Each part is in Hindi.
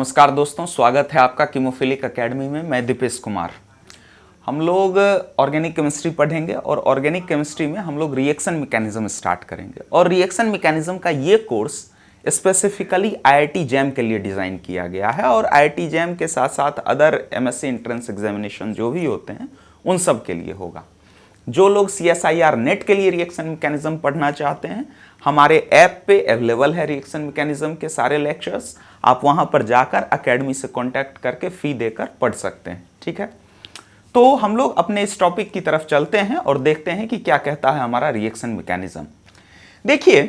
नमस्कार दोस्तों, स्वागत है आपका कीमोफिलिक एकेडमी में। मैं दीपेश कुमार। हम लोग ऑर्गेनिक केमिस्ट्री पढ़ेंगे और ऑर्गेनिक केमिस्ट्री में हम लोग रिएक्शन मैकेनिज्म स्टार्ट करेंगे। और रिएक्शन मैकेनिज्म का ये कोर्स स्पेसिफिकली आईआईटी जैम के लिए डिज़ाइन किया गया है और आईआईटी जैम के साथ साथ अदर एमएससी एंट्रेंस एग्जामिनेशन जो भी होते हैं उन सब के लिए होगा। जो लोग CSIR नेट के लिए रिएक्शन मैकेनिज्म पढ़ना चाहते हैं, हमारे ऐप पे अवेलेबल है रिएक्शन मैकेनिज्म के सारे लेक्चर्स। आप वहां पर जाकर एकेडमी से कांटेक्ट करके फी देकर पढ़ सकते हैं। ठीक है, तो हम लोग अपने इस टॉपिक की तरफ चलते हैं और देखते हैं कि क्या कहता है हमारा रिएक्शन मैकेनिज्म। देखिए,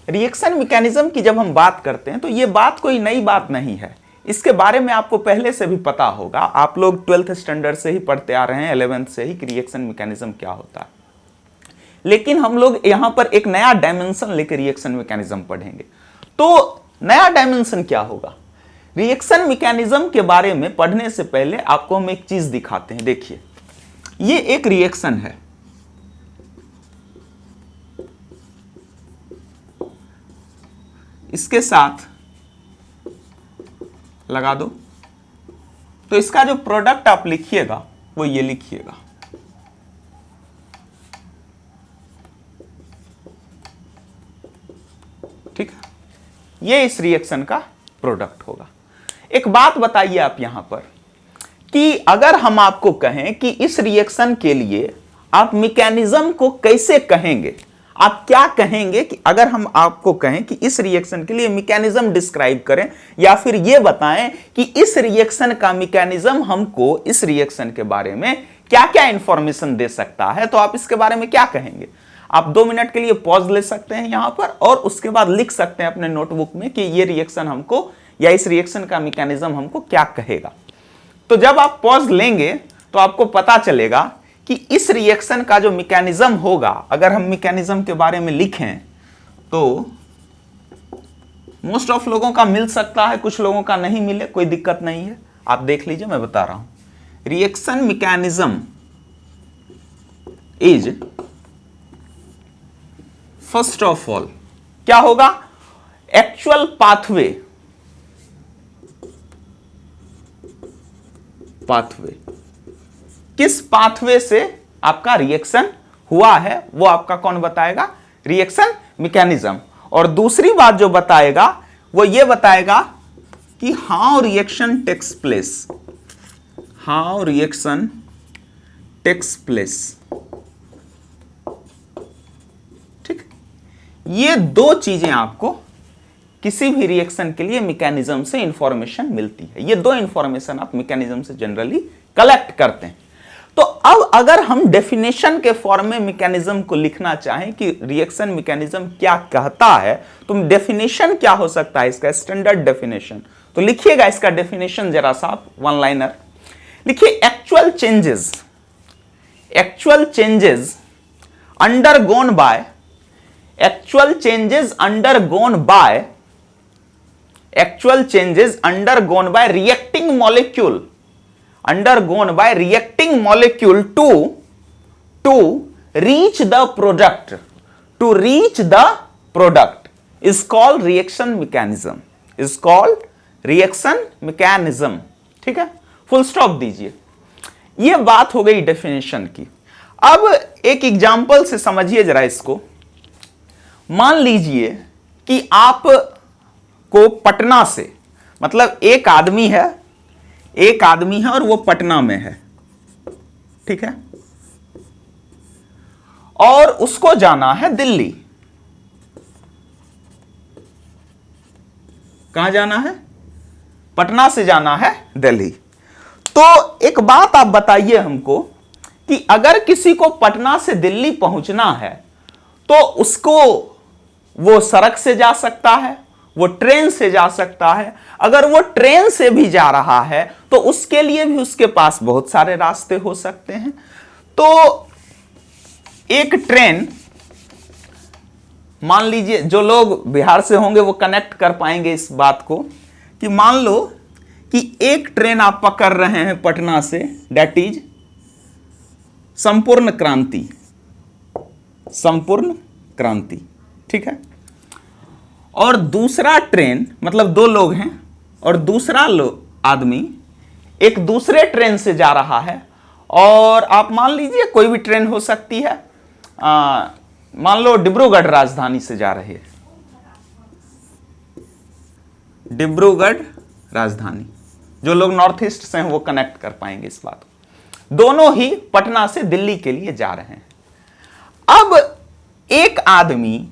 रिएक्शन मैकेनिज्म की जब हम बात करते हैं तो ये बात कोई नई बात नहीं है। इसके बारे में आपको पहले से भी पता होगा। आप लोग 12th स्टैंडर्ड से ही पढ़ते आ रहे हैं, 11th से ही, कि रिएक्शन मैकेनिज्म क्या होता है। लेकिन हम लोग यहां पर एक नया डायमेंशन लेकर रिएक्शन मैकेनिज्म पढ़ेंगे। तो नया डायमेंशन क्या होगा? रिएक्शन मैकेनिज्म के बारे में पढ़ने से पहले आपको हम एक चीज दिखाते हैं। देखिए, ये एक रिएक्शन है। इसके साथ लगा दो तो इसका जो प्रोडक्ट आप लिखिएगा वो ये लिखिएगा। ठीक है, ये इस रिएक्शन का प्रोडक्ट होगा। एक बात बताइए आप यहां पर कि अगर हम आपको कहें कि इस रिएक्शन के लिए आप मैकेनिज्म को कैसे कहेंगे, आप क्या कहेंगे? कि अगर हम आपको कहें कि इस रिएक्शन के लिए मैकेनिज्म डिस्क्राइब करें या फिर यह बताएं कि इस रिएक्शन का मैकेनिज्म हमको इस रिएक्शन के बारे में क्या क्या इंफॉर्मेशन दे सकता है, तो आप इसके बारे में क्या कहेंगे? आप 2 मिनट के लिए पॉज ले सकते हैं यहां पर और उसके बाद लिख सकते हैं अपने नोटबुक में कि ये रिएक्शन हमको या इस रिएक्शन का मैकेनिज्म हमको क्या कहेगा। तो जब आप पॉज लेंगे तो आपको पता चलेगा कि इस रिएक्शन का जो मैकेनिज्म होगा, अगर हम मैकेनिज्म के बारे में लिखें तो मोस्ट ऑफ लोगों का मिल सकता है, कुछ लोगों का नहीं मिले, कोई दिक्कत नहीं है। आप देख लीजिए, मैं बता रहा हूं। Reaction mechanism is first of all क्या होगा? एक्चुअल पाथवे किस पाथवे से आपका रिएक्शन हुआ है वो आपका कौन बताएगा? Reaction mechanism. और दूसरी बात जो बताएगा वो ये बताएगा कि हाउ रिएक्शन टेक्स प्लेस, ठीक। ये दो चीजें आपको किसी भी रिएक्शन के लिए मैकेनिज्म से इंफॉर्मेशन मिलती है। ये दो इंफॉर्मेशन आप मैकेनिज्म से जनरली कलेक्ट करते हैं। तो अब अगर हम डेफिनेशन के फॉर्म में मैकेनिज्म को लिखना चाहें कि रिएक्शन मैकेनिज्म क्या कहता है, तो डेफिनेशन क्या हो सकता है इसका? Standard definition. तो लिखिएगा इसका डेफिनेशन जरा सा आप, वन लाइनर लिखिए। Actual changes undergone by reacting molecule to reach the product is called reaction mechanism। ठीक है, फुल स्टॉप दीजिए। ये बात हो गई डेफिनेशन की। अब एक एग्जांपल से समझिए जरा इसको। मान लीजिए कि आप को पटना से, मतलब एक आदमी है और वो पटना में है, ठीक है, और उसको जाना है दिल्ली। कहां जाना है? पटना से जाना है दिल्ली। तो एक बात आप बताइए हमको कि अगर किसी को पटना से दिल्ली पहुंचना है तो उसको वो सड़क से जा सकता है, वो ट्रेन से जा सकता है। अगर वो ट्रेन से भी जा रहा है तो उसके लिए भी उसके पास बहुत सारे रास्ते हो सकते हैं। तो एक ट्रेन, मान लीजिए जो लोग बिहार से होंगे वो कनेक्ट कर पाएंगे इस बात को, कि मान लो कि एक ट्रेन आप पकड़ रहे हैं पटना से, दैट इज संपूर्ण क्रांति, ठीक है। और दूसरा ट्रेन, मतलब 2 लोग हैं, और दूसरा आदमी एक दूसरे ट्रेन से जा रहा है, और आप मान लीजिए कोई भी ट्रेन हो सकती है, मान लो डिब्रूगढ़ राजधानी से जा रही है, डिब्रूगढ़ राजधानी, जो लोग नॉर्थ ईस्ट से हैं वो कनेक्ट कर पाएंगे इस बात को। दोनों ही पटना से दिल्ली के लिए जा रहे हैं। अब एक आदमी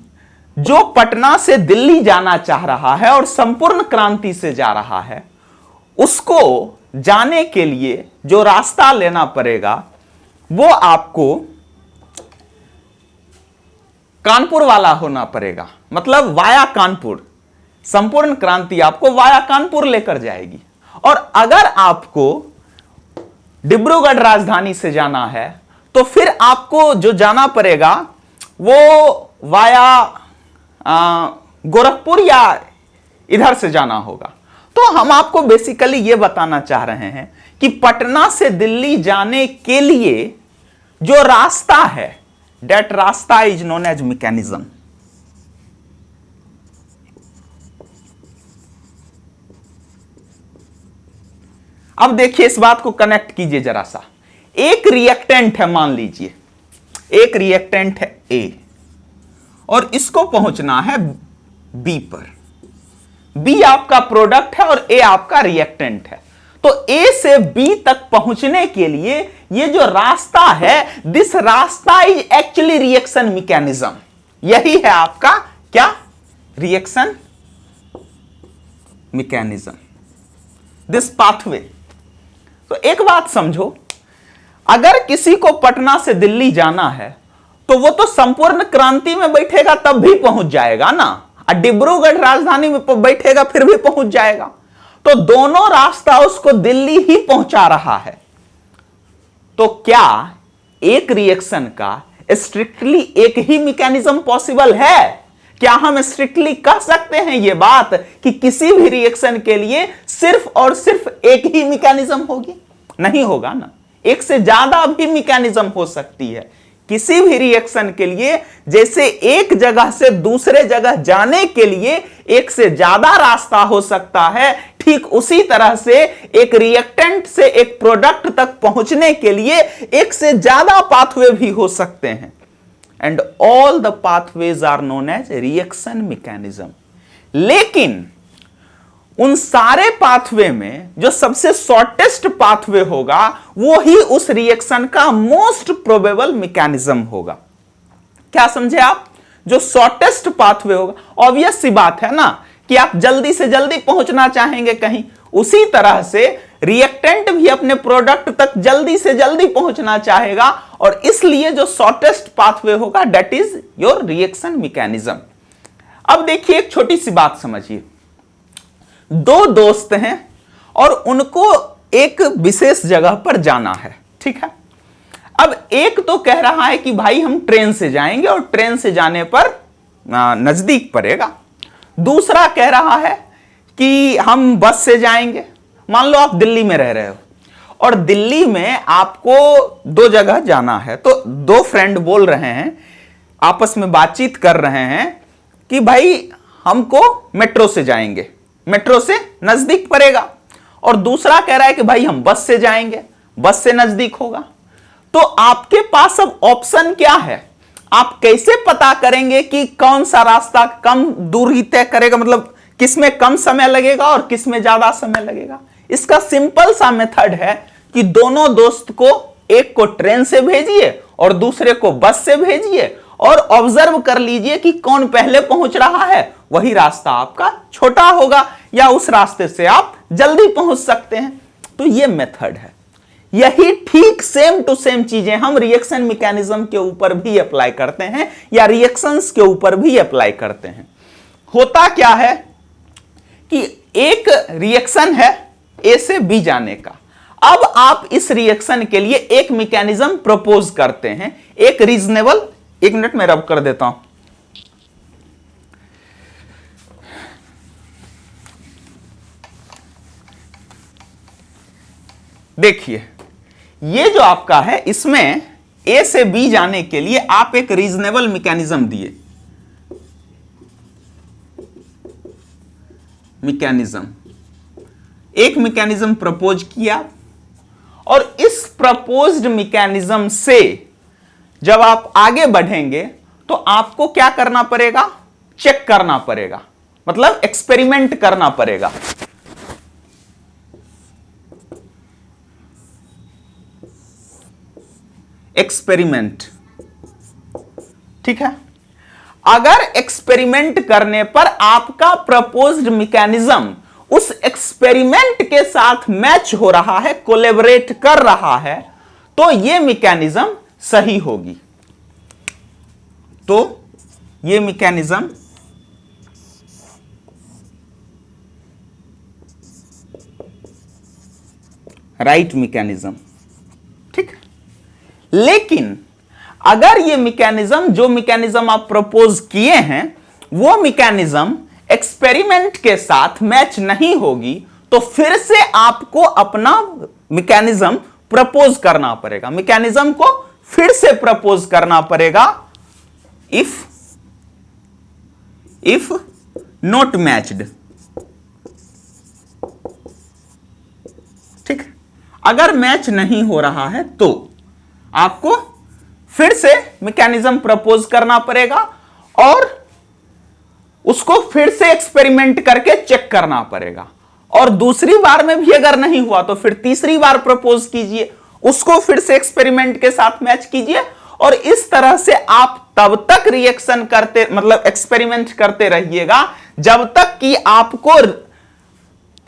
जो पटना से दिल्ली जाना चाह रहा है और संपूर्ण क्रांति से जा रहा है, उसको जाने के लिए जो रास्ता लेना पड़ेगा वो आपको कानपुर वाला होना पड़ेगा, मतलब वाया कानपुर। संपूर्ण क्रांति आपको वाया कानपुर लेकर जाएगी। और अगर आपको डिब्रूगढ़ राजधानी से जाना है तो फिर आपको जो जाना पड़ेगा वो वाया गोरखपुर या इधर से जाना होगा। तो हम आपको बेसिकली ये बताना चाह रहे हैं कि पटना से दिल्ली जाने के लिए जो रास्ता है, दैट रास्ता इज नोन एज मैकेनिज्म। अब देखिए इस बात को कनेक्ट कीजिए जरा सा। एक रिएक्टेंट है, मान लीजिए एक रिएक्टेंट है ए, और इसको पहुंचना है बी पर। बी आपका प्रोडक्ट है और ए आपका रिएक्टेंट है। तो ए से बी तक पहुंचने के लिए ये जो रास्ता है, दिस रास्ता इज एक्चुअली रिएक्शन मैकेनिज्म। यही है आपका क्या, रिएक्शन मैकेनिज्म, दिस पाथवे। तो एक बात समझो, अगर किसी को पटना से दिल्ली जाना है तो वो तो संपूर्ण क्रांति में बैठेगा तब भी पहुंच जाएगा ना, और डिब्रूगढ़ राजधानी में बैठेगा फिर भी पहुंच जाएगा। तो दोनों रास्ता उसको दिल्ली ही पहुंचा रहा है। तो क्या एक रिएक्शन का स्ट्रिक्टली एक ही मैकेनिज्म पॉसिबल है? क्या हम स्ट्रिक्टली कह सकते हैं ये बात कि किसी भी रिएक्शन के लिए सिर्फ और सिर्फ एक ही मैकेनिज्म होगी? नहीं होगा ना, एक से ज्यादा भी मैकेनिज्म हो सकती है। किसी भी रिएक्शन के लिए जैसे एक जगह से दूसरे जगह जाने के लिए एक से ज्यादा रास्ता हो सकता है, ठीक उसी तरह से एक रिएक्टेंट से एक प्रोडक्ट तक पहुंचने के लिए एक से ज्यादा पाथवे भी हो सकते हैं। And all the pathways are known as reaction mechanism. लेकिन उन सारे पाथवे में जो सबसे शॉर्टेस्ट पाथवे होगा वो ही उस रिएक्शन का मोस्ट प्रोबेबल मैकेनिज्म होगा। क्या समझे आप? जो शॉर्टेस्ट पाथवे होगा, ऑब्वियस सी बात है ना कि आप जल्दी से जल्दी पहुंचना चाहेंगे कहीं, उसी तरह से रिएक्टेंट भी अपने प्रोडक्ट तक जल्दी से जल्दी पहुंचना चाहेगा, और इसलिए जो शॉर्टेस्ट पाथवे होगा that is your reaction mechanism. अब देखिए एक छोटी सी बात समझिए। दो दोस्त हैं और उनको एक विशेष जगह पर जाना है, ठीक है। अब एक तो कह रहा है कि भाई हम ट्रेन से जाएंगे और ट्रेन से जाने पर नजदीक पड़ेगा। दूसरा कह रहा है कि हम बस से जाएंगे। मान लो आप दिल्ली में रह रहे हो और दिल्ली में आपको दो जगह जाना है, तो दो फ्रेंड बोल रहे हैं, आपस में बातचीत कर रहे हैं कि भाई हमको मेट्रो से जाएंगे, मेट्रो से नजदीक पड़ेगा। और दूसरा कह रहा है कि भाई हम बस से जाएंगे, बस से नजदीक होगा। तो आपके पास अब ऑप्शन क्या है? आप कैसे पता करेंगे कि कौन सा रास्ता कम दूरी तय करेगा, मतलब किसमें कम समय लगेगा और किसमें ज्यादा समय लगेगा? इसका सिंपल सा मेथड है कि दोनों दोस्त को, एक को ट्रेन से भेजिए और दूसरे को बस से भेजिए, और ऑब्जर्व कर लीजिए कि कौन पहले पहुंच रहा है। वही रास्ता आपका छोटा होगा या उस रास्ते से आप जल्दी पहुंच सकते हैं। तो ये मेथड है। यही ठीक सेम टू सेम चीजें हम रिएक्शन मैकेनिज्म के ऊपर भी अप्लाई करते हैं या रिएक्शंस के ऊपर भी अप्लाई करते हैं। होता क्या है कि एक रिएक्शन है ए से बी जाने का। अब आप इस रिएक्शन के लिए एक मैकेनिज्म प्रपोज करते हैं, एक रीजनेबल, एक मिनट में रब कर देता हूं। देखिए ये जो आपका है, इसमें ए से बी जाने के लिए आप एक रीजनेबल मैकेनिज्म दिए, मैकेनिज्म एक मैकेनिज्म प्रपोज किया और इस प्रपोज्ड मैकेनिज्म से जब आप आगे बढ़ेंगे तो आपको क्या करना पड़ेगा, चेक करना पड़ेगा, मतलब एक्सपेरिमेंट करना पड़ेगा। एक्सपेरिमेंट, ठीक है। अगर एक्सपेरिमेंट करने पर आपका प्रपोज्ड मैकेनिज्म उस एक्सपेरिमेंट के साथ मैच हो रहा है, कोलैबोरेट कर रहा है, तो यह मैकेनिज्म सही होगी। तो यह मैकेनिज्म राइट मैकेनिज्म, ठीक। लेकिन अगर यह मैकेनिज्म, जो मैकेनिज्म आप प्रपोज किए हैं, वो मैकेनिज्म एक्सपेरिमेंट के साथ मैच नहीं होगी, तो फिर से आपको अपना मैकेनिज्म प्रपोज करना पड़ेगा, मैकेनिज्म को फिर से प्रपोज करना पड़ेगा। इफ नॉट मैच्ड, ठीक। अगर मैच नहीं हो रहा है तो आपको फिर से मैकेनिज्म प्रपोज करना पड़ेगा और उसको फिर से एक्सपेरिमेंट करके चेक करना पड़ेगा। और दूसरी बार में भी अगर नहीं हुआ तो फिर तीसरी बार प्रपोज कीजिए, उसको फिर से एक्सपेरिमेंट के साथ मैच कीजिए, और इस तरह से आप तब तक रिएक्शन करते, मतलब एक्सपेरिमेंट करते रहिएगा जब तक कि आपको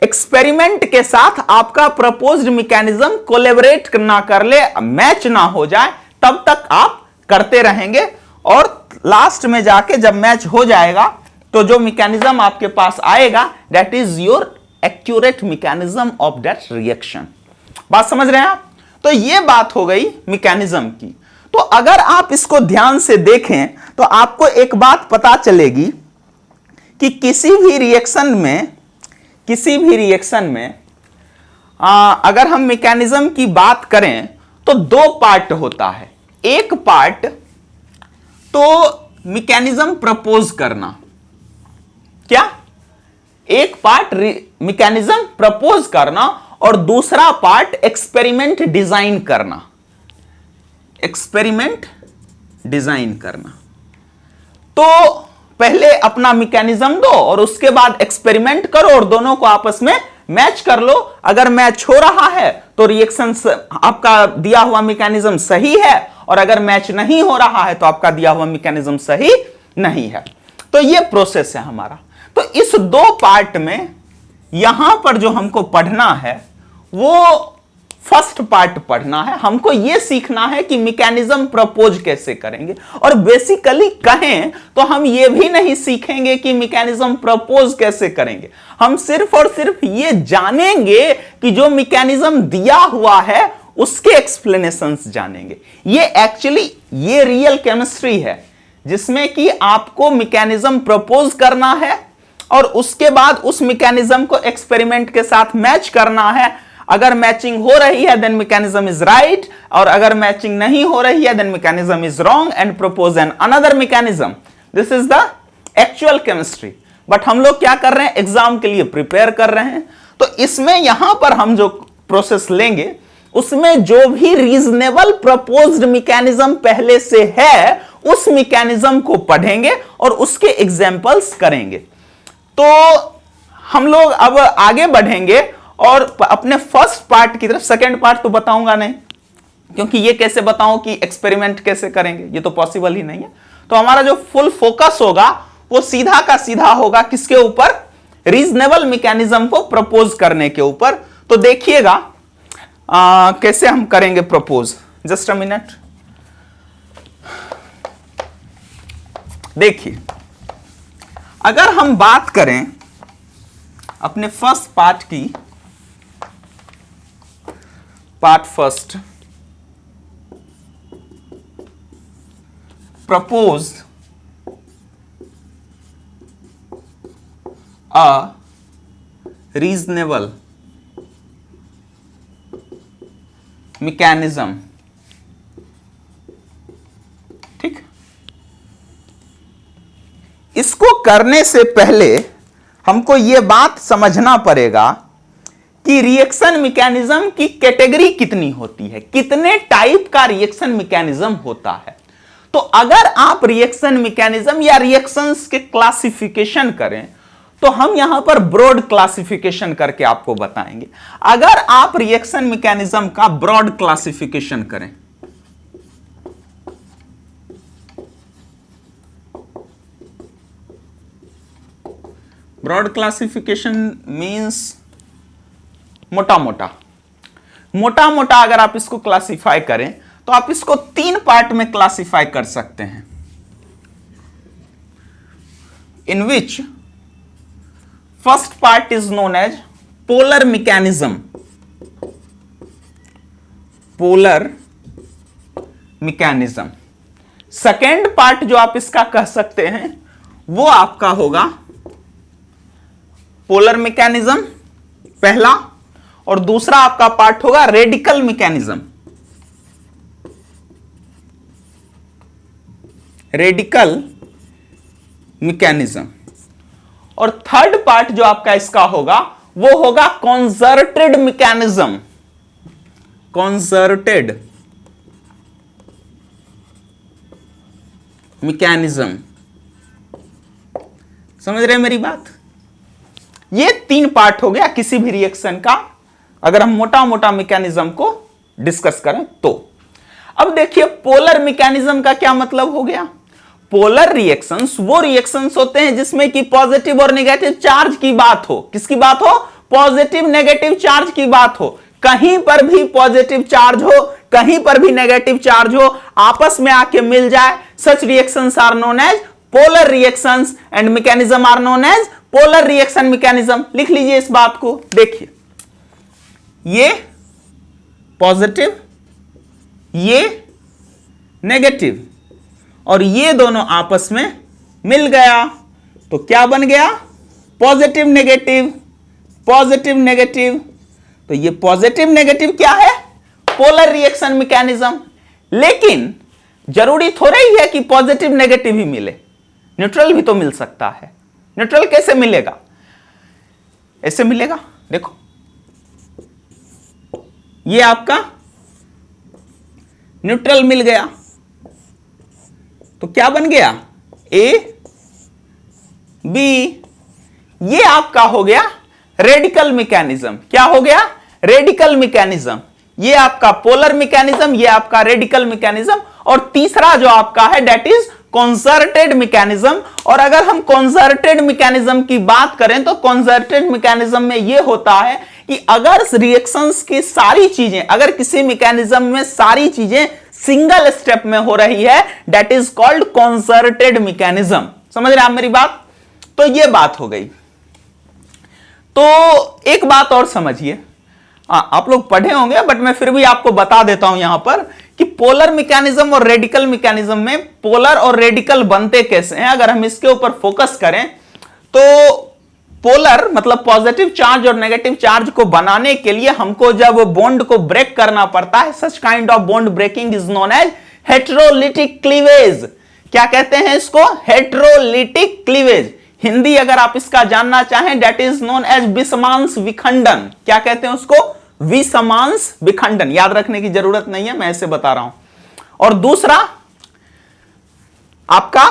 एक्सपेरिमेंट के साथ आपका प्रपोज्ड मैकेनिज्म कोलैबोरेट ना कर ले, मैच ना हो जाए, तब तक आप करते रहेंगे। और लास्ट में जाके जब मैच हो जाएगा तो जो मैकेनिज्म आपके पास आएगा, that is your accurate mechanism of that reaction. बात समझ रहे हैं आप? तो ये बात हो गई मैकेनिज्म की। तो अगर आप इसको ध्यान से देखें तो आपको एक बात पता चलेगी कि किसी भी रिएक्शन में अगर हम मैकेनिज्म की बात करें तो दो पार्ट होता है। एक पार्ट तो मैकेनिज्म प्रपोज करना, क्या? एक पार्ट मैकेनिज्म प्रपोज करना और दूसरा पार्ट एक्सपेरिमेंट डिजाइन करना। एक्सपेरिमेंट डिजाइन करना। तो पहले अपना मैकेनिज्म दो और उसके बाद एक्सपेरिमेंट करो और दोनों को आपस में मैच कर लो। अगर मैच हो रहा है तो रिएक्शन आपका दिया हुआ मैकेनिज्म सही है, और अगर मैच नहीं हो रहा है तो आपका दिया हुआ मैकेनिज्म सही नहीं है। तो यह प्रोसेस है हमारा। तो इस दो पार्ट में यहां पर जो हमको पढ़ना है वो फर्स्ट पार्ट पढ़ना है। हमको यह सीखना है कि मैकेनिज्म प्रपोज कैसे करेंगे, और बेसिकली कहें तो हम यह भी नहीं सीखेंगे कि मैकेनिज्म प्रपोज कैसे करेंगे। हम सिर्फ और सिर्फ ये जानेंगे कि जो मैकेनिज्म दिया हुआ है उसके एक्सप्लेनेशंस जानेंगे। ये एक्चुअली ये रियल केमिस्ट्री है जिसमें कि आपको मैकेनिज्म प्रपोज करना है और उसके बाद उस मैकेनिज्म को एक्सपेरिमेंट के साथ मैच करना है। अगर मैचिंग हो रही है देन मैकेनिज्म इज राइट, और अगर मैचिंग नहीं हो रही है then mechanism is wrong and propose an another mechanism. This is the actual chemistry. But हम लोग क्या कर रहे हैं, एग्जाम के लिए प्रिपेयर कर रहे हैं। तो इसमें यहां पर हम जो प्रोसेस लेंगे उसमें जो भी रीजनेबल प्रपोज्ड मैकेनिज्म पहले से है उस मैकेनिज्म को पढ़ेंगे और उसके एग्जांपल्स करेंगे। तो हम लोग अब आगे बढ़ेंगे और अपने फर्स्ट पार्ट की तरफ। सेकेंड पार्ट तो बताऊंगा नहीं, क्योंकि ये कैसे बताऊं कि एक्सपेरिमेंट कैसे करेंगे, ये तो पॉसिबल ही नहीं है। तो हमारा जो फुल फोकस होगा वो सीधा का सीधा होगा किसके ऊपर, रीजनेबल मैकेनिज्म को प्रपोज करने के ऊपर। तो देखिएगा कैसे हम करेंगे प्रपोज। Just a minute. देखिए, अगर हम बात करें अपने फर्स्ट पार्ट की, part first, propose a reasonable mechanism, ठीक। इसको करने से पहले हमको यह बात समझना पड़ेगा कि रिएक्शन मैकेनिज्म की कैटेगरी कितनी होती है, कितने टाइप का रिएक्शन मैकेनिज्म होता है। तो अगर आप रिएक्शन मैकेनिज्म या रिएक्शंस के क्लासिफिकेशन करें तो हम यहां पर ब्रॉड क्लासिफिकेशन करके आपको बताएंगे। अगर आप रिएक्शन मैकेनिज्म का ब्रॉड क्लासिफिकेशन करें, ब्रॉड क्लासिफिकेशन मींस मोटा मोटा अगर आप इसको क्लासिफाई करें तो आप इसको 3 पार्ट में क्लासिफाई कर सकते हैं, in which first part is known as polar mechanism, polar mechanism. Second part जो आप इसका कह सकते हैं वो आपका होगा पोलर मैकेनिज्म पहला, और दूसरा आपका पार्ट होगा रेडिकल मैकेनिज्म, रेडिकल मैकेनिज्म। और थर्ड पार्ट जो आपका इसका होगा वो होगा कॉन्जर्टेड मैकेनिज्म, कॉन्जर्टेड मैकेनिज्म। समझ रहे हैं मेरी बात? ये 3 पार्ट हो गया किसी भी रिएक्शन का, अगर हम मोटा मोटा मैकेनिज्म को डिस्कस करें तो। अब देखिए पोलर मैकेनिज्म का क्या मतलब हो गया। पोलर रिएक्शंस वो रिएक्शंस होते हैं जिसमें कि पॉजिटिव और नेगेटिव चार्ज की बात हो। किसकी बात हो? पॉजिटिव नेगेटिव चार्ज की बात हो। कहीं पर भी पॉजिटिव चार्ज हो, कहीं पर भी नेगेटिव चार्ज हो, आपस में आके मिल जाए, such reactions are known as polar reactions and mechanism are known as polar reaction mechanism. लिख लीजिए इस बात को। देखिए ये पॉजिटिव, ये नेगेटिव, और ये दोनों आपस में मिल गया तो क्या बन गया? Positive negative, positive negative. तो ये पॉजिटिव नेगेटिव क्या है? Polar reaction mechanism. लेकिन जरूरी थोड़ा ही है कि पॉजिटिव नेगेटिव ही मिले, न्यूट्रल भी तो मिल सकता है। न्यूट्रल कैसे मिलेगा? ऐसे मिलेगा, देखो ये आपका न्यूट्रल मिल गया तो क्या बन गया? A B. ये आपका हो गया रेडिकल मैकेनिज्म। क्या हो गया? Radical mechanism. ये आपका पोलर मैकेनिज्म, ये आपका रेडिकल मैकेनिज्म। और तीसरा जो आपका है दैट इज कॉन्जर्टेड मैकेनिज्म। और अगर हम कॉन्जर्टेड मैकेनिज्म की बात करें तो कॉन्जर्टेड मैकेनिज्म में यह होता है कि अगर रिएक्शंस की सारी चीजें, अगर किसी मैकेनिज्म में सारी चीजें सिंगल स्टेप में हो रही है, दैट इज कॉल्ड कॉन्जर्टेड मैकेनिज्म। समझ रहे हैं आप मेरी बात? तो यह बात हो गई। तो एक बात और समझिए, आप लोग पढ़े होंगे बट मैं फिर भी आपको बता देता हूं यहां पर कि पोलर मैकेनिज्म और रेडिकल मैकेनिज्म में पोलर और रेडिकल बनते कैसे हैं। अगर हम इसके ऊपर फोकस करें तो पोलर मतलब पॉजिटिव चार्ज और नेगेटिव चार्ज को बनाने के लिए हमको जब बॉन्ड को ब्रेक करना पड़ता है, such kind of bond breaking is known as heterolytic cleavage. क्या कहते हैं इसको? Heterolytic cleavage. हिंदी अगर आप इसका जानना चाहें दैट इज नोन एज विषमांश विखंडन। क्या कहते हैं उसको? विषमांश विखंडन। याद रखने की जरूरत नहीं है, मैं ऐसे बता रहा हूं। और दूसरा आपका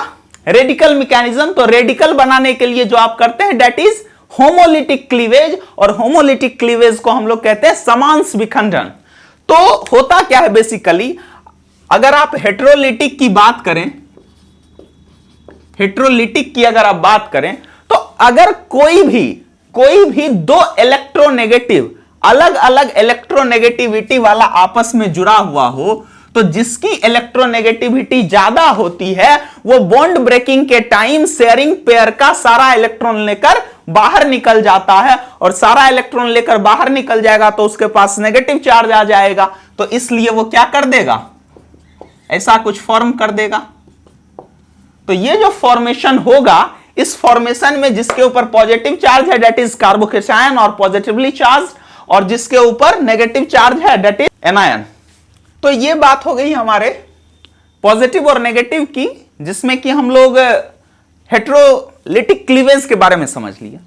रेडिकल मैकेनिज्म। तो रेडिकल बनाने के लिए जो आप करते हैं दैट इज होमोलिटिक क्लीवेज, और होमोलिटिक क्लीवेज को हम लोग कहते हैं समांश विखंडन। तो होता क्या है बेसिकली, अगर आप हेटेरोलिटिक की बात करें, हेटेरोलिटिक की अगर आप बात करें तो अगर कोई भी दो इलेक्ट्रोनेगेटिव अलग अलग इलेक्ट्रोनेगेटिविटी वाला आपस में जुड़ा हुआ हो तो जिसकी इलेक्ट्रोनेगेटिविटी ज्यादा होती है वो बॉन्ड ब्रेकिंग के टाइम शेयरिंग पेयर का सारा इलेक्ट्रॉन लेकर बाहर निकल जाता है, और सारा इलेक्ट्रॉन लेकर बाहर निकल जाएगा तो उसके पास नेगेटिव चार्ज आ जाएगा। तो इसलिए वो क्या कर देगा? ऐसा कुछ फॉर्म कर देगा। तो ये जो फॉर्मेशन होगा, इस फॉर्मेशन में जिसके ऊपर पॉजिटिव चार्ज है दैट इज कार्बोकेटायन और पॉजिटिवली चार्ज, और जिसके ऊपर नेगेटिव चार्ज है दैट इज एनायन। तो ये बात हो गई हमारे पॉजिटिव और नेगेटिव की, जिसमें कि हम लोग हेटेरोलिटिक क्लीवेज के बारे में समझ लिया।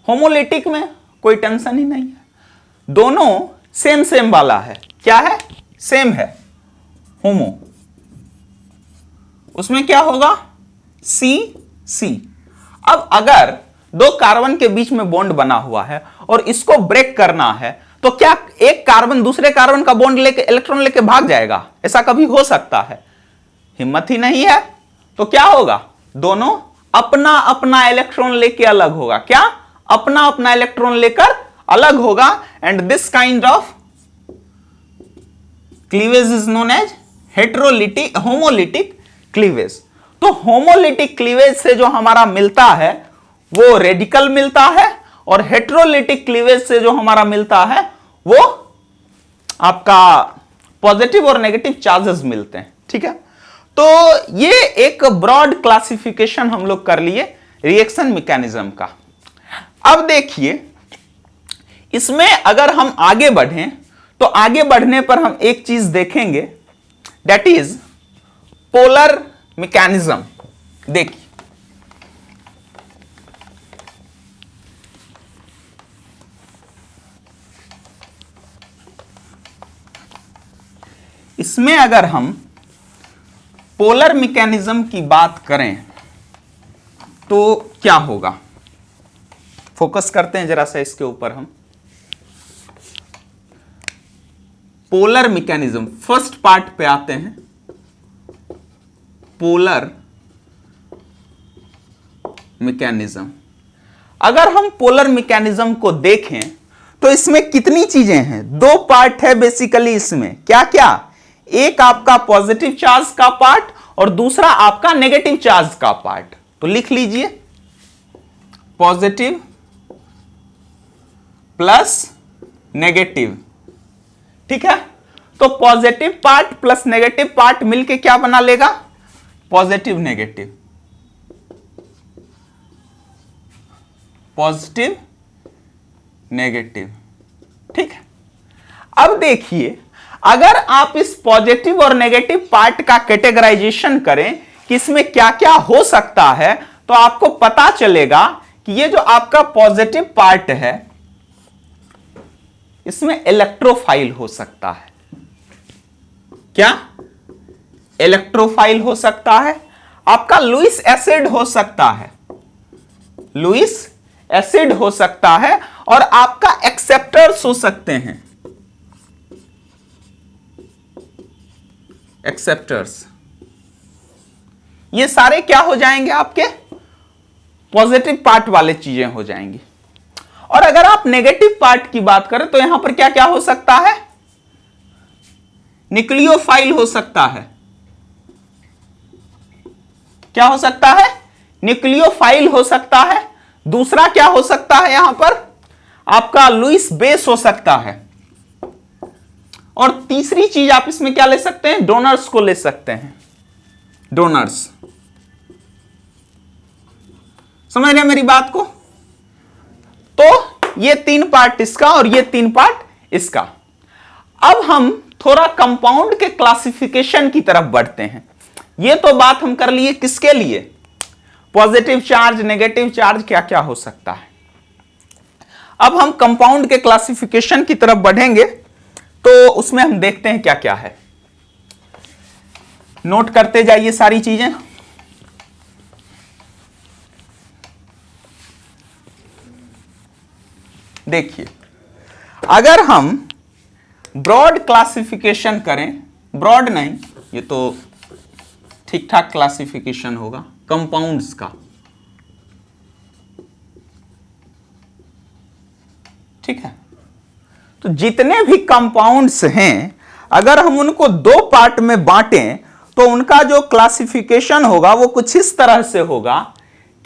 होमोलिटिक में कोई टेंशन ही नहीं है। दोनों सेम सेम वाला है, क्या है, सेम है, होमो, उसमें क्या होगा, सी सी। अब अगर दो कार्बन के बीच में बॉन्ड बना हुआ है और इसको ब्रेक करना है, तो क्या एक कार्बन दूसरे कार्बन का बॉन्ड लेके, इलेक्ट्रॉन लेके भाग जाएगा? ऐसा कभी हो सकता है? हिम्मत ही नहीं है। तो क्या होगा, दोनों अपना अपना इलेक्ट्रॉन लेके अलग होगा, क्या, अपना अपना इलेक्ट्रॉन लेकर अलग होगा। And this kind of cleavage is known as heterolytic homolytic cleavage. तो होमोलिटिक क्लीवेज से जो हमारा मिलता है वो रेडिकल मिलता है, और हेटेरोलिटिक क्लीवेज से जो हमारा मिलता है वो आपका पॉजिटिव और नेगेटिव चार्जेस मिलते हैं। ठीक है, तो ये एक ब्रॉड क्लासिफिकेशन हम लोग कर लिए रिएक्शन मैकेनिज्म का। अब देखिए, इसमें अगर हम आगे बढ़ें तो आगे बढ़ने पर हम एक चीज देखेंगे, दैट इज पोलर मैकेनिज्म। देखिए, इसमें अगर हम पोलर मैकेनिज्म की बात करें तो क्या होगा, फोकस करते हैं जरा सा इसके ऊपर हम। पोलर मैकेनिज्म, फर्स्ट पार्ट पे आते हैं, पोलर मैकेनिज्म। अगर हम पोलर मैकेनिज्म को देखें तो इसमें कितनी चीजें हैं, दो पार्ट है बेसिकली इसमें, क्या क्या, एक आपका पॉजिटिव चार्ज का पार्ट और दूसरा आपका नेगेटिव चार्ज का पार्ट। तो लिख लीजिए, पॉजिटिव प्लस नेगेटिव। ठीक है, तो positive part plus negative part मिलके क्या बना लेगा, पॉजिटिव नेगेटिव, पॉजिटिव नेगेटिव। ठीक है, अब देखिए, अगर आप इस पॉजिटिव और नेगेटिव पार्ट का कैटेगराइजेशन करें कि इसमें क्या क्या हो सकता है, तो आपको पता चलेगा कि ये जो आपका पॉजिटिव पार्ट है इसमें इलेक्ट्रोफाइल हो सकता है, क्या, इलेक्ट्रोफाइल हो सकता है, आपका लुईस एसिड हो सकता है, लुईस एसिड हो सकता है, और आपका एक्सेप्टर्स हो सकते हैं, एक्सेप्टर्स। ये सारे क्या हो जाएंगे, आपके पॉजिटिव पार्ट वाले चीजें हो जाएंगी। और अगर आप नेगेटिव पार्ट की बात करें तो यहां पर क्या क्या हो सकता है, न्यूक्लियोफाइल हो सकता है, क्या हो सकता है, न्यूक्लियोफाइल हो सकता है। दूसरा क्या हो सकता है, यहां पर आपका लुईस बेस हो सकता है। और तीसरी चीज आप इसमें क्या ले सकते हैं, डोनर्स को ले सकते हैं, डोनर्स। समझ रहे मेरी बात को? तो ये तीन पार्ट इसका और ये तीन पार्ट इसका। अब हम थोड़ा कंपाउंड के क्लासिफिकेशन की तरफ बढ़ते हैं। ये तो बात हम कर लिए किसके लिए, पॉजिटिव चार्ज, नेगेटिव चार्ज, क्या क्या हो सकता है। अब हम कंपाउंड के क्लासिफिकेशन की तरफ बढ़ेंगे तो उसमें हम देखते हैं क्या क्या है। नोट करते जाइए सारी चीजें। देखिए, अगर हम ब्रॉड क्लासिफिकेशन करें, ब्रॉड नहीं, ये तो ठीक ठाक क्लासिफिकेशन होगा कंपाउंड्स का, ठीक है। तो जितने भी कंपाउंड्स हैं अगर हम उनको दो पार्ट में बांटें तो उनका जो क्लासिफिकेशन होगा वो कुछ इस तरह से होगा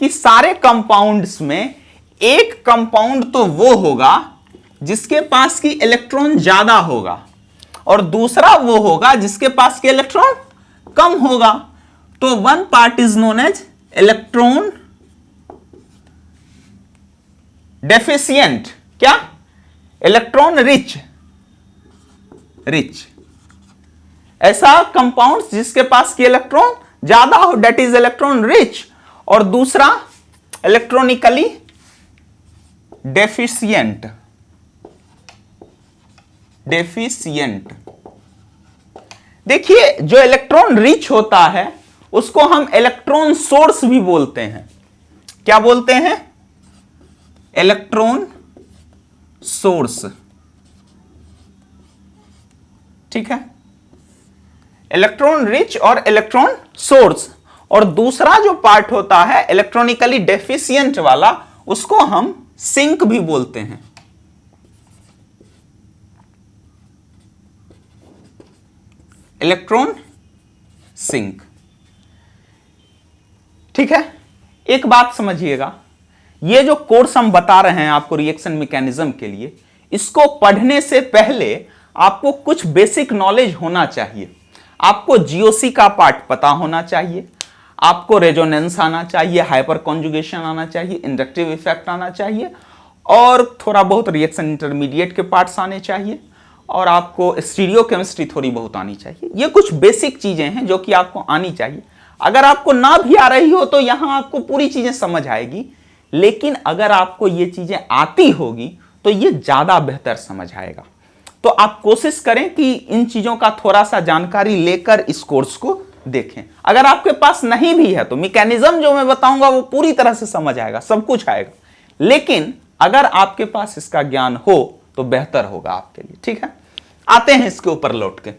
कि सारे कंपाउंड्स में एक कंपाउंड तो वो होगा जिसके पास की इलेक्ट्रॉन ज्यादा होगा और दूसरा वो होगा जिसके पास की इलेक्ट्रॉन कम होगा। तो one part is known as electron deficient, क्या, इलेक्ट्रॉन रिच, रिच ऐसा कंपाउंड जिसके पास की इलेक्ट्रॉन ज्यादा हो, डेट इज इलेक्ट्रॉन रिच, और दूसरा इलेक्ट्रॉनिकली डेफिशिएंट, डेफिशिएंट। देखिए जो इलेक्ट्रॉन रिच होता है उसको हम इलेक्ट्रॉन सोर्स भी बोलते हैं। क्या बोलते हैं? Electron source. ठीक है, इलेक्ट्रॉन रिच और इलेक्ट्रॉन सोर्स। और दूसरा जो पार्ट होता है इलेक्ट्रॉनिकली डेफिशिएंट वाला, उसको हम सिंक भी बोलते हैं। Electron sink. ठीक है, एक बात समझिएगा, ये जो कोर्स हम बता रहे हैं आपको रिएक्शन मैकेनिज्म के लिए, इसको पढ़ने से पहले आपको कुछ बेसिक नॉलेज होना चाहिए। आपको जीओसी का पार्ट पता होना चाहिए, आपको रेजोनेंस आना चाहिए, हाइपर कॉन्जुगेशन आना चाहिए, इंडक्टिव इफेक्ट आना चाहिए, और थोड़ा बहुत रिएक्शन इंटरमीडिएट के पार्ट्स आने चाहिए, और आपको स्टीरियो केमिस्ट्री थोड़ी बहुत आनी चाहिए। ये कुछ बेसिक चीजें हैं जो कि आपको आनी चाहिए। अगर आपको ना भी आ रही हो तो यहां आपको पूरी चीजें समझ आएगी, लेकिन अगर आपको ये चीजें आती होगी तो ये ज्यादा बेहतर समझ आएगा। तो आप कोशिश करें कि इन चीजों का थोड़ा सा जानकारी लेकर इस कोर्स को देखें। अगर आपके पास नहीं भी है तो मैकेनिज्म जो मैं बताऊंगा वो पूरी तरह से समझ आएगा, सब कुछ आएगा, लेकिन अगर आपके पास इसका ज्ञान हो तो बेहतर होगा आपके लिए। ठीक है, आते हैं इसके ऊपर लौट के।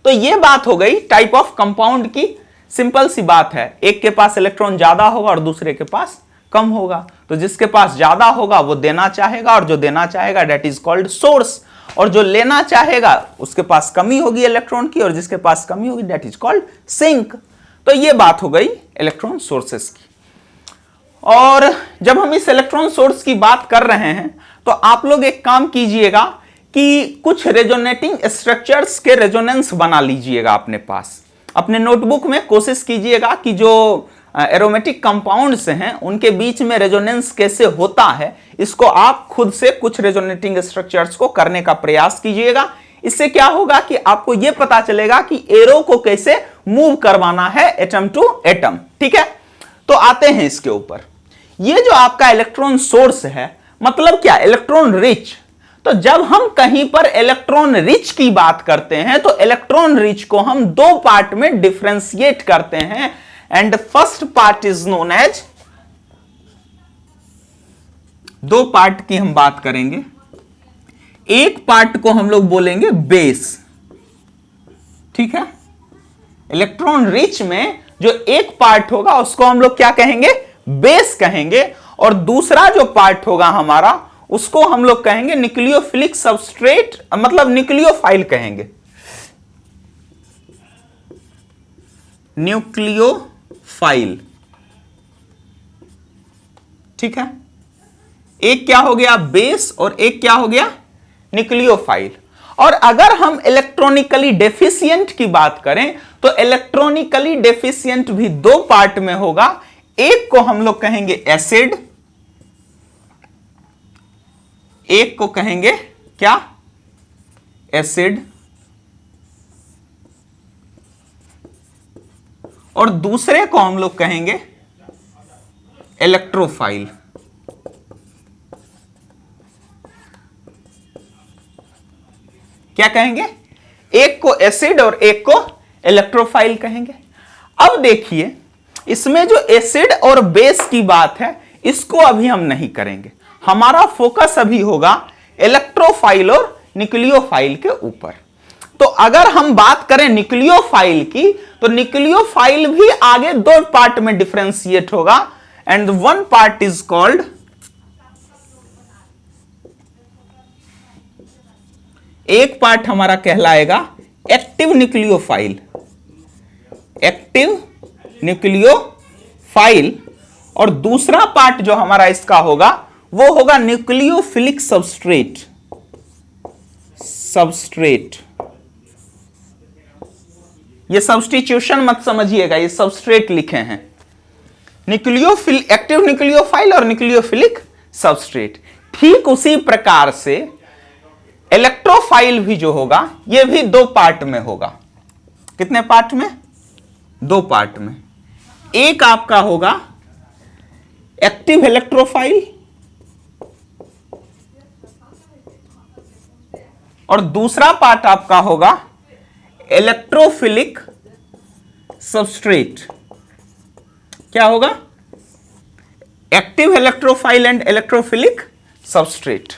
तो ये बात हो गई टाइप ऑफ कंपाउंड की। सिंपल सी बात है, एक के पास इलेक्ट्रॉन ज्यादा होगा और दूसरे के पास कम होगा, तो जिसके पास ज्यादा होगा वो देना चाहेगा, और जो देना चाहेगा डेट इज कॉल्ड सोर्स, और जो लेना चाहेगा उसके पास कमी होगी इलेक्ट्रॉन की, और जिसके पास कमी होगी डेट इज कॉल्ड सिंक। तो ये बात हो गई इलेक्ट्रॉन सोर्सेस की। और जब हम इस इलेक्ट्रॉन सोर्स की बात कर रहे हैं तो आप लोग एक काम कीजिएगा कि कुछ रेजोनेटिंग स्ट्रक्चर्स के रेजोनेंस बना लीजिएगा अपने पास। अपने नोटबुक में कोशिश कीजिएगा कि जो एरोमेटिक कंपाउंड्स हैं उनके बीच में रेजोनेंस कैसे होता है, इसको आप खुद से कुछ रेजोनेटिंग स्ट्रक्चर्स को करने का प्रयास कीजिएगा। इससे क्या होगा कि आपको यह पता चलेगा कि एरो को कैसे मूव करवाना है एटम टू एटम। ठीक है, तो आते हैं इसके ऊपर। ये जो आपका इलेक्ट्रॉन सोर्स है, मतलब क्या? Electron rich. तो जब हम कहीं पर इलेक्ट्रॉन रिच की बात करते हैं तो इलेक्ट्रॉन रिच को हम दो पार्ट में डिफरेंशिएट करते हैं, and first part is known as, दो पार्ट की हम बात करेंगे। एक पार्ट को हम लोग बोलेंगे बेस। ठीक है, इलेक्ट्रॉन रिच में जो एक पार्ट होगा उसको हम लोग क्या कहेंगे? बेस कहेंगे, और दूसरा जो पार्ट होगा हमारा उसको हम लोग कहेंगे न्यूक्लियोफिलिक सबस्ट्रेट, मतलब न्यूक्लियोफाइल कहेंगे। न्यूक्लियोफाइल। ठीक है, एक क्या हो गया? बेस, और एक क्या हो गया? न्यूक्लियोफाइल। और अगर हम इलेक्ट्रॉनिकली डेफिशिएंट की बात करें तो इलेक्ट्रॉनिकली डेफिशिएंट भी दो पार्ट में होगा। एक को हम लोग कहेंगे एसिड, एक को कहेंगे क्या? एसिड, और दूसरे को हम लोग कहेंगे इलेक्ट्रोफाइल। क्या कहेंगे? एक को एसिड और एक को इलेक्ट्रोफाइल कहेंगे। अब देखिए, इसमें जो एसिड और बेस की बात है इसको अभी हम नहीं करेंगे। हमारा फोकस अभी होगा इलेक्ट्रोफाइल और न्यूक्लियोफाइल के ऊपर। तो अगर हम बात करें न्यूक्लियोफाइल की, तो न्यूक्लियोफाइल भी आगे दो पार्ट में डिफरेंशिएट होगा, and one part is called, एक पार्ट हमारा कहलाएगा एक्टिव न्यूक्लियोफाइल। एक्टिव न्यूक्लियोफाइल, और दूसरा पार्ट जो हमारा इसका होगा वो होगा न्यूक्लियोफिलिक सबस्ट्रेट। सबस्ट्रेट, ये सब्स्टिट्यूशन मत समझिएगा, ये सबस्ट्रेट लिखे हैं। न्यूक्लियोफिल, एक्टिव न्यूक्लियोफाइल और न्यूक्लियोफिलिक सबस्ट्रेट। ठीक उसी प्रकार से इलेक्ट्रोफाइल भी जो होगा ये भी दो पार्ट में होगा। कितने पार्ट में? दो पार्ट में। एक आपका होगा एक्टिव इलेक्ट्रोफाइल, और दूसरा पार्ट आपका होगा इलेक्ट्रोफिलिक सबस्ट्रेट। क्या होगा? Active electrophile and electrophilic substrate.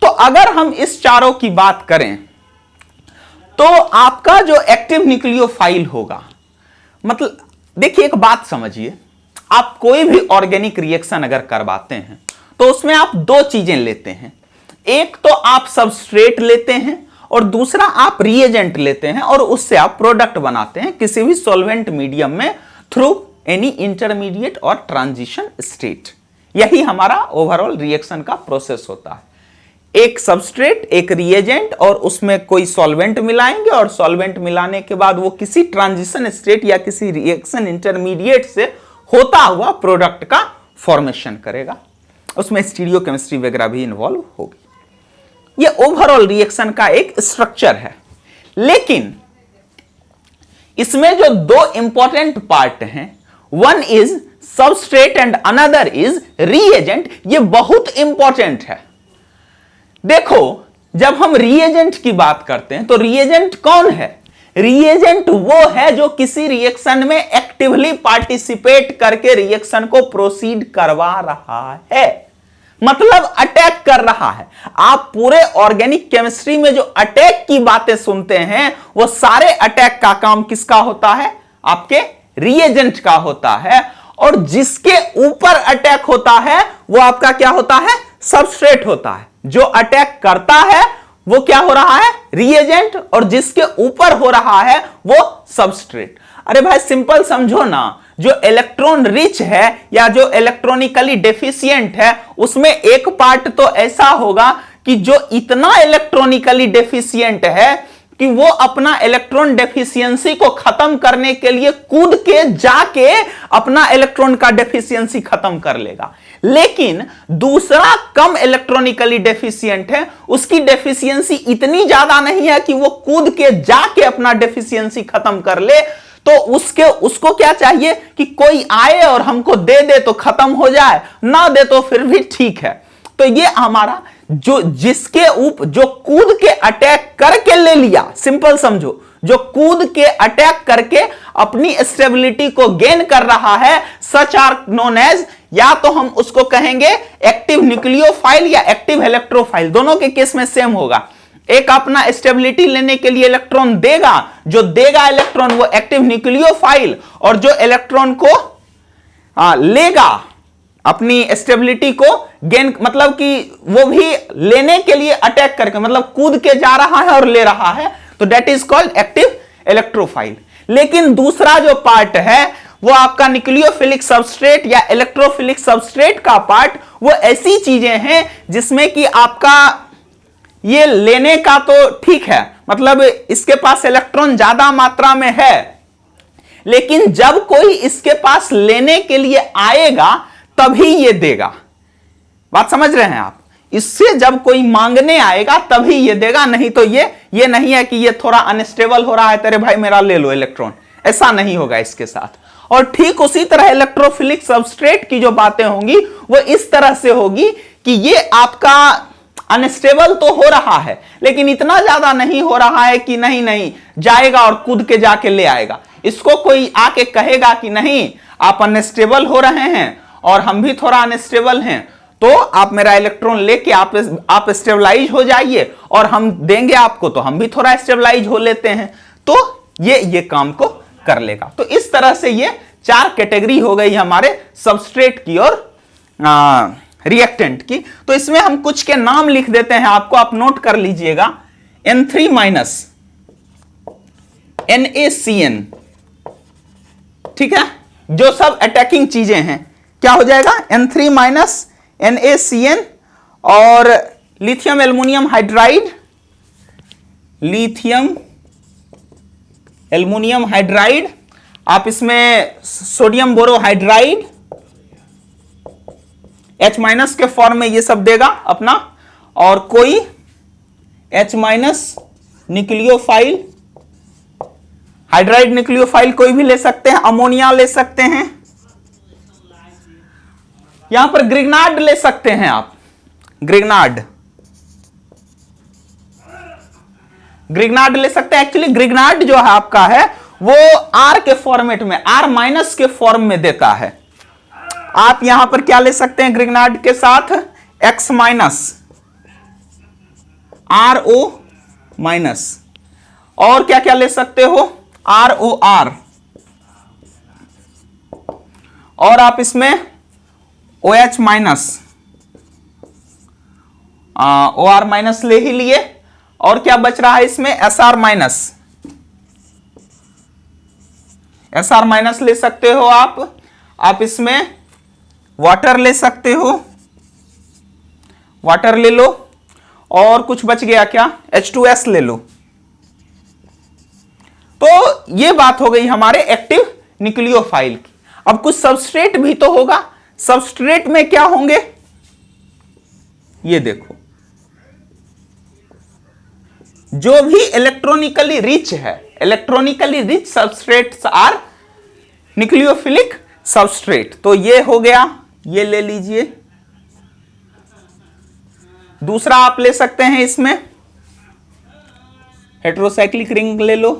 तो अगर हम इस चारों की बात करें तो आपका जो एक्टिव न्यूक्लियोफाइल होगा, मतलब देखिए एक बात समझिए, आप कोई भी ऑर्गेनिक रिएक्शन अगर करवाते हैं तो उसमें आप दो चीजें लेते हैं, एक तो आप सबस्ट्रेट लेते हैं और दूसरा आप रिएजेंट लेते हैं और उससे आप प्रोडक्ट बनाते हैं किसी भी सॉल्वेंट मीडियम में थ्रू एनी इंटरमीडिएट और ट्रांजिशन स्टेट। यही हमारा ओवरऑल रिएक्शन का प्रोसेस होता है। एक सबस्ट्रेट, एक रिएजेंट और उसमें कोई सॉल्वेंट मिलाएंगे और सॉल्वेंट मिलाने के बाद वो किसी ट्रांजिशन स्टेट या किसी रिएक्शन इंटरमीडिएट से होता हुआ प्रोडक्ट का फॉर्मेशन करेगा। उसमें स्टीरियोकेमिस्ट्री वगैरह भी इन्वॉल्व होगी। ये ओवरऑल रिएक्शन का एक स्ट्रक्चर है। लेकिन इसमें जो दो इंपॉर्टेंट पार्ट हैं, one is substrate and another is reagent, ये बहुत इंपॉर्टेंट है। देखो, जब हम रिएजेंट की बात करते हैं तो रिएजेंट कौन है? रिएजेंट वो है जो किसी रिएक्शन में एक्टिवली पार्टिसिपेट करके रिएक्शन को प्रोसीड करवा रहा है, मतलब अटैक कर रहा है। आप पूरे ऑर्गेनिक केमिस्ट्री में जो अटैक की बातें सुनते हैं वो सारे अटैक का काम किसका होता है? आपके रिएजेंट का होता है। और जिसके ऊपर अटैक होता है वो आपका क्या होता है? सबस्ट्रेट होता है। जो अटैक करता है वो क्या हो रहा है? रिएजेंट, और जिसके ऊपर हो रहा है वो सबस्ट्रेट। अरे भाई सिंपल समझो ना, जो इलेक्ट्रॉन रिच है या जो इलेक्ट्रॉनिकली डेफिशिएंट है उसमें एक पार्ट तो ऐसा होगा कि जो इतना इलेक्ट्रॉनिकली डेफिशिएंट है कि वो अपना इलेक्ट्रॉन डेफिशिएंसी को खत्म करने के लिए कूद के जाके अपना इलेक्ट्रॉन का डेफिशिएंसी खत्म कर लेगा। लेकिन दूसरा कम इलेक्ट्रॉनिकली डेफिशिएंट है, उसकी डेफिशिएंसी इतनी ज्यादा नहीं है कि वो कूद के जाके अपना डेफिशिएंसी खत्म कर ले, तो उसको क्या चाहिए कि कोई आए और हमको दे दे तो खत्म हो जाए, ना दे तो फिर भी ठीक है। तो ये हमारा जो कूद के अटैक करके ले लिया, सिंपल समझो, जो कूद के अटैक करके अपनी स्टेबिलिटी को गेन कर रहा है, सच आर नोन एज, या तो हम उसको कहेंगे एक्टिव न्यूक्लियोफाइल या एक्टिव इलेक्ट्रोफाइल। दोनों के केस में सेम होगा। एक अपना स्टेबिलिटी लेने के लिए इलेक्ट्रॉन देगा, जो देगा इलेक्ट्रॉन वो एक्टिव न्यूक्लियोफाइल, और जो इलेक्ट्रॉन को लेगा अपनी स्टेबिलिटी को गेन, मतलब कि वो भी लेने के लिए अटैक करके, मतलब कूद के जा रहा है और ले रहा है, तो that is called active electrophile. लेकिन दूसरा जो पार्ट है वो आपका न्यूक्लियोफिलिक सबस्ट्रेट या इलेक्ट्रोफिलिक सबस्ट्रेट का पार्ट, वो ऐसी चीजें हैं जिसमें कि आपका ये लेने का तो ठीक है, मतलब इसके पास इलेक्ट्रॉन ज्यादा मात्रा में है, लेकिन जब कोई इसके पास लेने के लिए आएगा तभी ये देगा। बात समझ रहे हैं आप? इससे जब कोई मांगने आएगा तभी ये देगा, नहीं तो ये नहीं है कि ये थोड़ा अनस्टेबल हो रहा है, तेरे भाई मेरा ले लो इलेक्ट्रॉन, ऐसा नहीं होगा इसके साथ। और ठीक उसी तरह इलेक्ट्रोफिलिक सबस्ट्रेट की जो बातें होंगी वो इस तरह से होगी कि ये आपका अनस्टेबल तो हो रहा है, लेकिन इतना ज्यादा नहीं हो रहा है कि नहीं जाएगा और कूद के जाके ले आएगा। इसको कोई आके कहेगा कि नहीं आप अनस्टेबल हो रहे हैं और हम भी थोड़ा अनस्टेबल हैं, तो आप मेरा इलेक्ट्रॉन लेके आप स्टेबलाइज हो जाइए और हम देंगे आपको, तो हम भी थोड़ा स्टेबलाइज हो लेते हैं, तो ये काम को कर लेगा। तो इस तरह से ये चार कैटेगरी हो गई हमारे सबस्ट्रेट की और रिएक्टेंट की। तो इसमें हम कुछ के नाम लिख देते हैं आपको, आप नोट कर लीजिएगा। N3 माइनस NaCN, ठीक है, जो सब अटैकिंग चीजें हैं, क्या हो जाएगा? N3 माइनस NaCN और lithium aluminium hydride, lithium aluminium hydride, आप इसमें सोडियम बोरोहाइड्राइड H माइनस के फॉर्म में ये सब देगा अपना, और कोई H minus nucleophile, hydride nucleophile कोई भी ले सकते हैं, अमोनिया ले सकते हैं, यहां पर ग्रिग्नार्ड ले सकते हैं आप, ग्रिग्नार्ड, ग्रिग्नार्ड ले सकते हैं। एक्चुअली ग्रिग्नार्ड जो है आपका है वो आर के फॉर्मेट में, आर माइनस के फॉर्म में देता है। आप यहां पर क्या ले सकते हैं ग्रिग्नार्ड के साथ, X minus R O minus, और क्या क्या ले सकते हो, आर ओ आर, और आप इसमें O H minus, O R minus ले ही लिए, और क्या बच रहा है इसमें, S R minus, S R minus ले सकते हो आप इसमें वाटर ले सकते हो, वाटर ले लो, और कुछ बच गया क्या, H2S ले लो। तो ये बात हो गई हमारे एक्टिव न्यूक्लियोफाइल की। अब कुछ सबस्ट्रेट भी तो होगा, सबस्ट्रेट में क्या होंगे, ये देखो, जो भी इलेक्ट्रॉनिकली रिच है, electronically rich substrates are nucleophilic substrate. तो ये हो गया, ये ले लीजिए। दूसरा आप ले सकते हैं इसमें हेटेरोसाइक्लिक रिंग ले लो,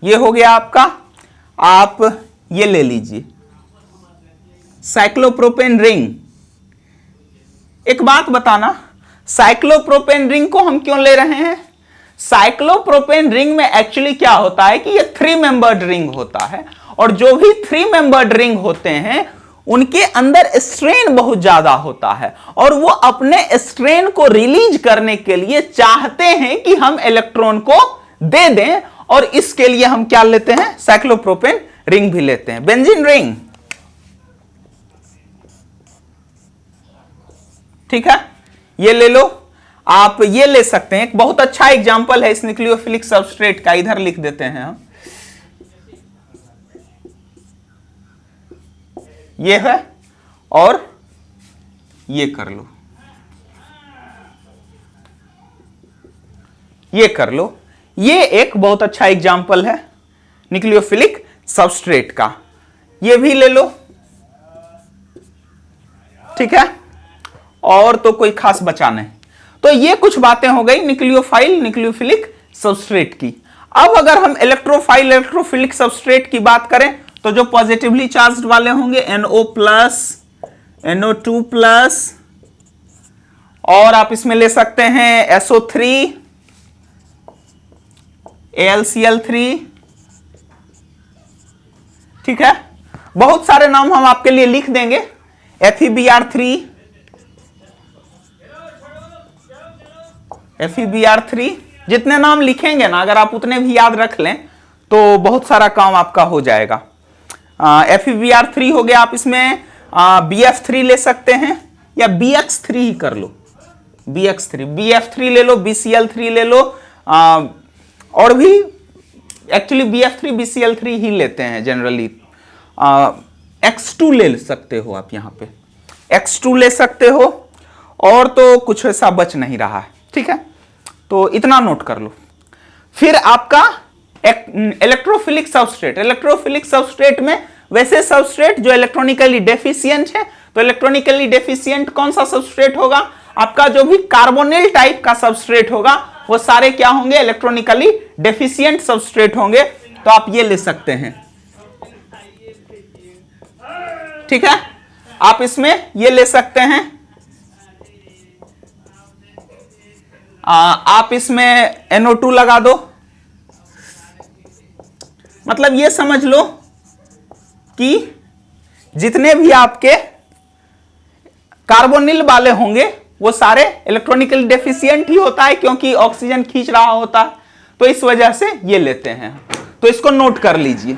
ये हो गया आपका। आप ये ले लीजिए साइक्लोप्रोपेन रिंग। एक बात बताना, साइक्लोप्रोपेन रिंग को हम क्यों ले रहे हैं, साइक्लोप्रोपेन रिंग में एक्चुअली क्या होता है कि ये 3 मेंबर्ड रिंग होता है, और जो भी 3 मेंबर्ड रिंग होते हैं उनके अंदर स्ट्रेन बहुत ज्यादा होता है, और वो अपने स्ट्रेन को रिलीज करने के लिए चाहते हैं कि हम इलेक्ट्रॉन को दे दें, और इसके लिए हम क्या लेते हैं, साइक्लोप्रोपेन रिंग भी लेते हैं। बेंजीन रिंग, ठीक है, ये ले लो। आप ये ले सकते हैं, एक बहुत अच्छा एग्जांपल है इस न्यूक्लियोफिलिक सबस्ट्रेट का, इधर लिख देते हैं हम, ये है, और ये कर लो, ये कर लो। ये एक बहुत अच्छा एग्जांपल है न्यूक्लियोफिलिक सबस्ट्रेट का, ये भी ले लो, ठीक है, और तो कोई खास बचा नहीं। तो ये कुछ बातें हो गई न्यूक्लियोफाइल न्यूक्लियोफिलिक सबस्ट्रेट की। अब अगर हम इलेक्ट्रोफाइल इलेक्ट्रोफिलिक सबस्ट्रेट की बात करें, तो जो पॉजिटिवली चार्ज्ड वाले होंगे NO प्लस, NO2 प्लस, और आप इसमें ले सकते हैं SO3, AlCl3, ठीक है, बहुत सारे नाम हम आपके लिए लिख देंगे, FeBr3, FeBr3, जितने नाम लिखेंगे ना अगर आप उतने भी याद रख लें तो बहुत सारा काम आपका हो जाएगा। FeBr3 हो गया, आप इसमें BF3 ले सकते हैं, या BX3 ही कर लो, BX3, BF3 ले लो, BCl3 ले लो, और भी एक्चुअली BF3 BCl3 ही लेते हैं जनरली। X2 ले सकते हो आप, यहाँ पे X2 ले सकते हो, और तो कुछ ऐसा बच नहीं रहा है, ठीक है, तो इतना नोट कर लो। फिर आपका इलेक्ट्रोफिलिक सबस्ट्रेट, इलेक्ट्रोफिलिक सबस्ट्रेट में वैसे सबस्ट्रेट जो इलेक्ट्रॉनिकली डेफिशिएंट है, तो इलेक्ट्रॉनिकली डेफिशिएंट कौन सा सबस्ट्रेट होगा, आपका जो भी कार्बोनिल टाइप का सबस्ट्रेट होगा वो सारे क्या होंगे, इलेक्ट्रॉनिकली डेफिशिएंट सबस्ट्रेट होंगे। तो आप ये ले सकते हैं, ठीक है, आप इसमें ये ले सकते हैं, आप इसमें NO2 लगा दो, मतलब ये समझ लो कि जितने भी आपके कार्बोनिल वाले होंगे वो सारे इलेक्ट्रॉनिकली डेफिशिएंट ही होता है, क्योंकि ऑक्सीजन खींच रहा होता है, तो इस वजह से ये लेते हैं। तो इसको नोट कर लीजिए।